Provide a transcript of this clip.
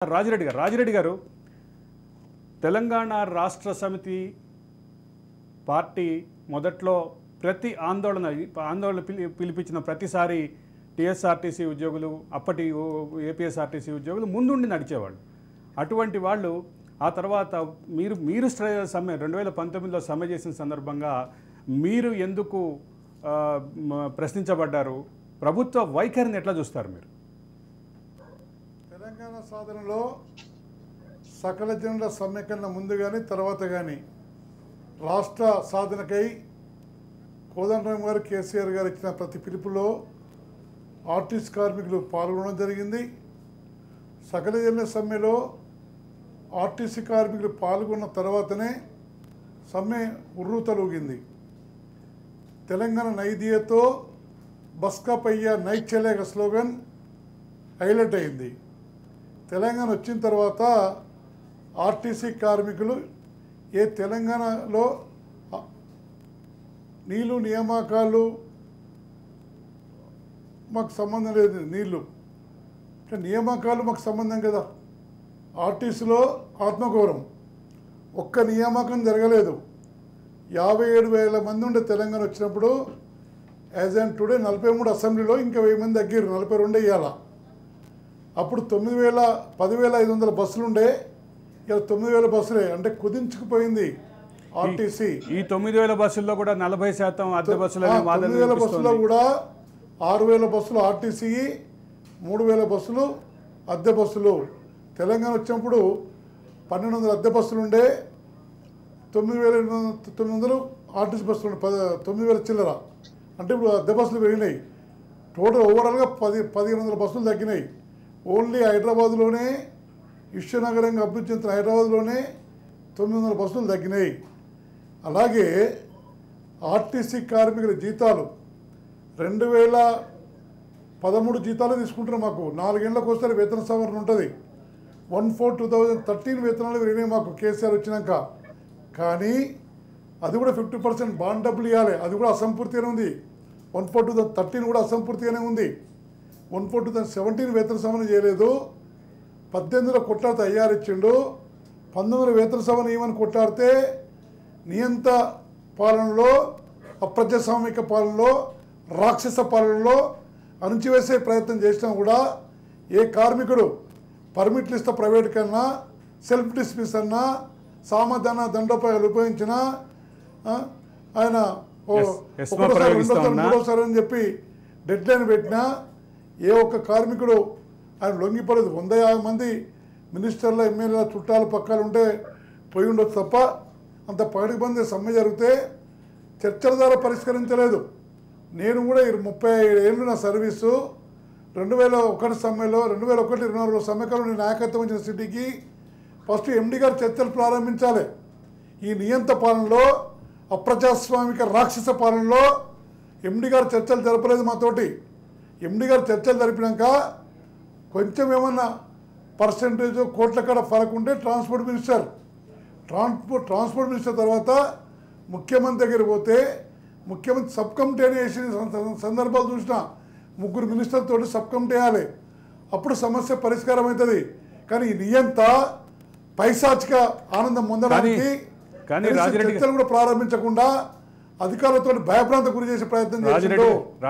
రాజిరెడ్డి గారు తెలంగాణ రాష్ట్ర సమితి పార్టీ మొదట్లో ప్రతి ఆందోళన పిలిపించిన ప్రతిసారి టీఎస్ఆర్టీసీ ఉద్యోగులు అప్పటి ఏపీఎస్ఆర్టీసీ ఉద్యోగులు ముందుండి నడిచేవాళ్ళు. అటువంటి వాళ్ళు ఆ తర్వాత మీరు సమ్మె 2019లో సమ్మె చేసిన సందర్భంగా మీరు ఎందుకు ప్రశ్నించబడ్డారు? ప్రభుత్వ వైఖరిని ఎట్లా చూస్తారు మీరు? తెలంగాణ సాధనలో సకల జనుల సమ్మె కన్నా ముందు కానీ తర్వాత కానీ రాష్ట్ర సాధనకై కోదండరాం గారు కేసీఆర్ గారు ఇచ్చిన ప్రతి పిలుపులో ఆర్టీసీ కార్మికులు పాల్గొనడం జరిగింది. సకల జనుల సమ్మెలో ఆర్టీసీ కార్మికులు పాల్గొన్న తర్వాతనే సమ్మె ఉర్రూతలూగింది. తెలంగాణ నైదియతో బస్కా పయ్యా నై చలేగా స్లోగన్ హైలైట్ అయింది. తెలంగాణ వచ్చిన తర్వాత ఆర్టీసీ కార్మికులు తెలంగాణలో నీళ్ళు నియామకాలు మాకు సంబంధం లేదు, నీళ్ళు నియామకాలు మాకు సంబంధం కదా. ఆర్టీసీలో ఆత్మగౌరవం ఒక్క నియామకం జరగలేదు. 57,000 మంది ఉండే తెలంగాణ వచ్చినప్పుడు యాజ్ అండ్ టుడే 43 అసెంబ్లీలో ఇంకా 1000 మంది తగ్గారు, 42 ఇవ్వాల. అప్పుడు 10,500 బస్సులు ఉండే, ఇలా 9,000 బస్సులే, అంటే కుదించుకుపోయింది ఆర్టీసీ. ఈ 9,000 బస్సుల్లో కూడా 40% అద్దె బస్సులు. 9,000 బస్సులో కూడా 6,000 బస్సులు ఆర్టీసీ, 3,000 బస్సులు అద్దె బస్సులు. తెలంగాణ వచ్చినప్పుడు 1,200 అద్దె బస్సులు ఉండే, 9,900 ఆర్టీసీ బస్సులు ఉండే, 9,000 చిల్లర. అంటే ఇప్పుడు అద్దె బస్సులు పెరిగినాయి. టోటల్ ఓవరాల్గా 1,500 బస్సులు తగ్గినాయి. ఓన్లీ హైదరాబాద్లోనే విశ్వనగరంగా అభివృద్ధి చెందిన హైదరాబాద్లోనే 900 బస్సులు తగ్గినాయి. అలాగే ఆర్టీసీ కార్మికుల జీతాలు 2013 జీతాలు తీసుకుంటున్నాం. మాకు 4 ఏళ్ళకి ఒకసారి వేతన సవరణ ఉంటుంది. 1/4/2013 వేతనాలు పెరిగినాయి మాకు కేసీఆర్ వచ్చినాక. కానీ అది కూడా 50% బాండ్ డబ్బులు ఇవ్వాలి, అది కూడా అసంపూర్తిగానే ఉంది. 1/4/2013 కూడా అసంపూర్తిగానే ఉంది. 1/4/2017 వేతన సవరణ చేయలేదు. 18లో కొట్లాడితే అయ్యారు ఇచ్చిండు. 19లో వేతన సవరణ ఏమని కొట్లాడితే నియంత పాలనలో, అప్రజాస్వామిక పాలనలో, రాక్షస పాలనలో అణిచివేసే ప్రయత్నం చేసినా కూడా ఏ కార్మికుడు పర్మిట్లు ఇస్తే ప్రైవేట్ కన్నా, సెల్ఫ్ డిస్మిస్ అన్నా, సామధాన దండోపాయాలు ఉపయోగించిన ఆయన మూడోసారి అని చెప్పి డెడ్ లైన్ పెట్టినా ఏ ఒక్క కార్మికుడు ఆయన లొంగిపడదు. 150 మంది మినిస్టర్ల, ఎమ్మెల్యేల చుట్టాలు పక్కలు ఉంటే పోయి ఉండొచ్చు తప్ప అంత పగటికి బంది సమ్మె జరిగితే చర్చల ద్వారా పరిష్కరించలేదు. నేను కూడా 35 ఏళ్ళు నా సర్వీసు 2001 సమ్మెలో 2001-2024 సమ్మెకాలంలో నేను నాయకత్వం ఇచ్చిన సిటీకి ఫస్ట్ ఎండి గారు చర్చలు ప్రారంభించాలి. ఈ నియంత పాలనలో, అప్రజాస్వామిక రాక్షస పాలనలో ఎండి గారు చర్చలు జరపలేదు మాతోటి. ఎండి గారు చర్చలు జరిపినాక కొంచెం ఏమన్నా పర్సెంటేజ్ కోట్ల కాడ ఫరక్ ఉంటే ట్రాన్స్పోర్ట్ మినిస్టర్ తర్వాత ముఖ్యమంత్రి దగ్గర పోతే ముఖ్యమంత్రి సబ్ కమిటీ అని వేసిన సందర్భాలు చూసిన 3 మినిస్టర్లతో సబ్ కమిటీ వేయాలి, అప్పుడు సమస్య పరిష్కారం అవుతుంది. కానీ ఈ నియంత పైశాచిక ఆనందం పొందడానికి చర్చలు కూడా ప్రారంభించకుండా అధికారులతో భయభ్రాంతి గురి చేసే ప్రయత్నం చేసిండు.